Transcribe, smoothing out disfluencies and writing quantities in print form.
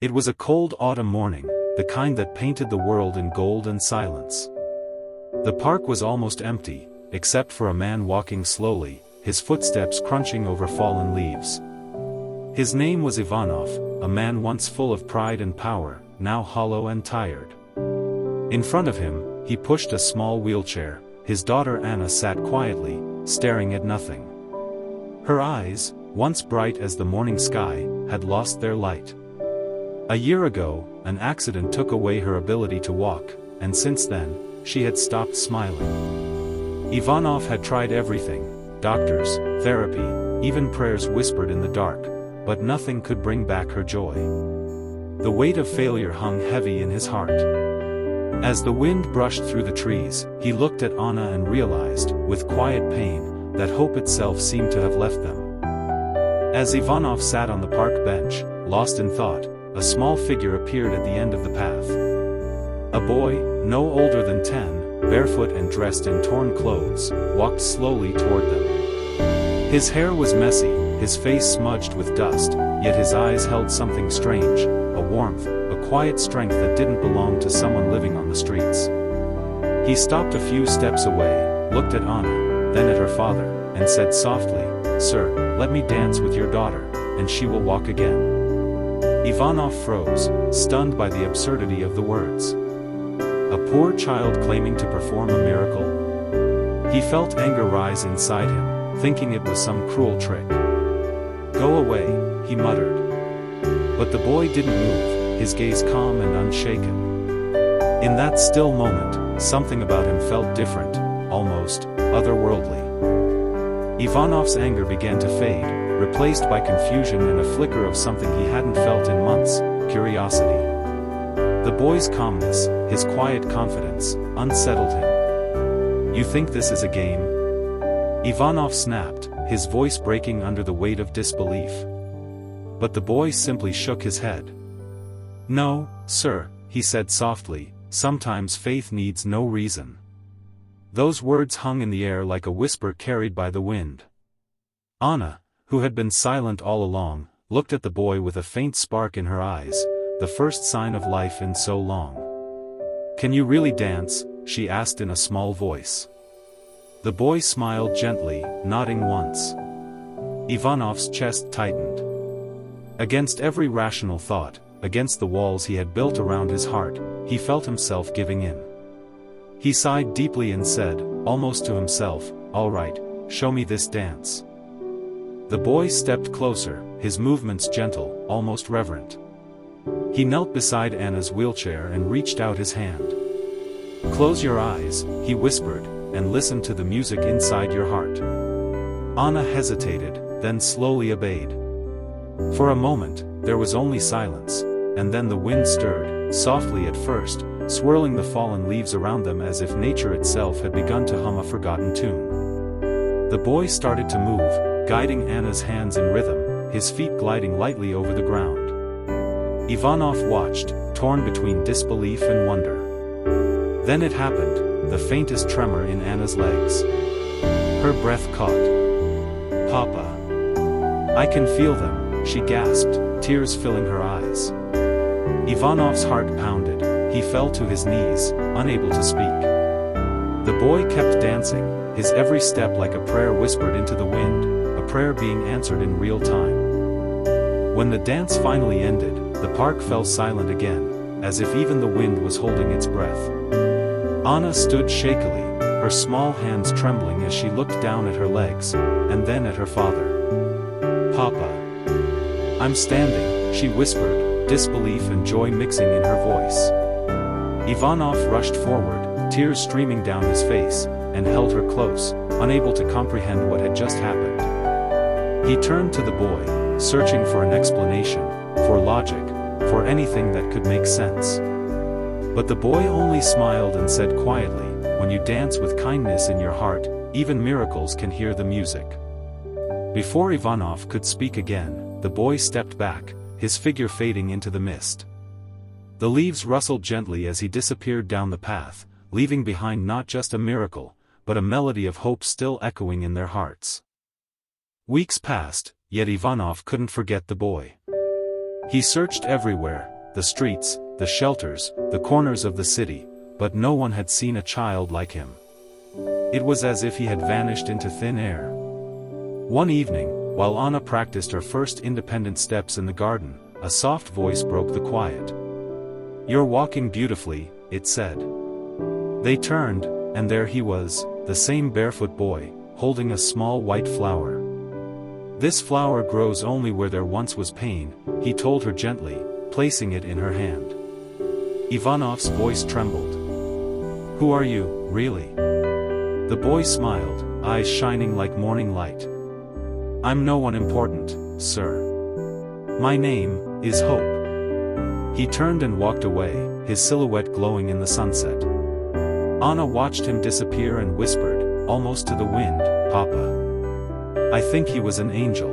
It was a cold autumn morning, the kind that painted the world in gold and silence. The park was almost empty, except for a man walking slowly, his footsteps crunching over fallen leaves. His name was Ivanov, a man once full of pride and power, now hollow and tired. In front of him, he pushed a small wheelchair. His daughter Anna sat quietly, staring at nothing. Her eyes, once bright as the morning sky, had lost their light. A year ago, an accident took away her ability to walk, and since then, she had stopped smiling. Ivanov had tried everything: doctors, therapy, even prayers whispered in the dark, but nothing could bring back her joy. The weight of failure hung heavy in his heart. As the wind brushed through the trees, he looked at Anna and realized, with quiet pain, that hope itself seemed to have left them. As Ivanov sat on the park bench, lost in thought, a small figure appeared at the end of the path. A boy, no older than 10, barefoot and dressed in torn clothes, walked slowly toward them. His hair was messy, his face smudged with dust, yet his eyes held something strange, a warmth, a quiet strength that didn't belong to someone living on the streets. He stopped a few steps away, looked at Anna, then at her father, and said softly, "Sir, let me dance with your daughter, and she will walk again." Ivanov froze, stunned by the absurdity of the words. A poor child claiming to perform a miracle? He felt anger rise inside him, thinking it was some cruel trick. "Go away," he muttered. But the boy didn't move, his gaze calm and unshaken. In that still moment, something about him felt different, almost otherworldly. Ivanov's anger began to fade, replaced by confusion and a flicker of something he hadn't felt in months: curiosity. The boy's calmness, his quiet confidence, unsettled him. "You think this is a game?" Ivanov snapped, his voice breaking under the weight of disbelief. But the boy simply shook his head. "No, sir," he said softly, "sometimes faith needs no reason." Those words hung in the air like a whisper carried by the wind. Anna, who had been silent all along, looked at the boy with a faint spark in her eyes, the first sign of life in so long. "Can you really dance?" she asked in a small voice. The boy smiled gently, nodding once. Ivanov's chest tightened. Against every rational thought, against the walls he had built around his heart, he felt himself giving in. He sighed deeply and said, almost to himself, "All right, show me this dance." The boy stepped closer, his movements gentle, almost reverent. He knelt beside Anna's wheelchair and reached out his hand. "Close your eyes," he whispered, "and listen to the music inside your heart." Anna hesitated, then slowly obeyed. For a moment, there was only silence, and then the wind stirred, softly at first, swirling the fallen leaves around them as if nature itself had begun to hum a forgotten tune. The boy started to move, guiding Anna's hands in rhythm, his feet gliding lightly over the ground. Ivanov watched, torn between disbelief and wonder. Then it happened, the faintest tremor in Anna's legs. Her breath caught. "Papa. I can feel them," she gasped, tears filling her eyes. Ivanov's heart pounded, he fell to his knees, unable to speak. The boy kept dancing, his every step like a prayer whispered into the wind, a prayer being answered in real time. When the dance finally ended, the park fell silent again, as if even the wind was holding its breath. Anna stood shakily, her small hands trembling as she looked down at her legs, and then at her father. "Papa. I'm standing," she whispered, disbelief and joy mixing in her voice. Ivanov rushed forward, tears streaming down his face, and held her close, unable to comprehend what had just happened. He turned to the boy, searching for an explanation, for logic, for anything that could make sense. But the boy only smiled and said quietly, "When you dance with kindness in your heart, even miracles can hear the music." Before Ivanov could speak again, the boy stepped back, his figure fading into the mist. The leaves rustled gently as he disappeared down the path, leaving behind not just a miracle, but a melody of hope still echoing in their hearts. Weeks passed, yet Ivanov couldn't forget the boy. He searched everywhere, the streets, the shelters, the corners of the city, but no one had seen a child like him. It was as if he had vanished into thin air. One evening, while Anna practiced her first independent steps in the garden, a soft voice broke the quiet. "You're walking beautifully," it said. They turned, and there he was, the same barefoot boy, holding a small white flower. "This flower grows only where there once was pain," he told her gently, placing it in her hand. Ivanov's voice trembled. "Who are you, really?" The boy smiled, eyes shining like morning light. "I'm no one important, sir. My name is Hope." He turned and walked away, his silhouette glowing in the sunset. Anna watched him disappear and whispered, almost to the wind, "Papa. I think he was an angel."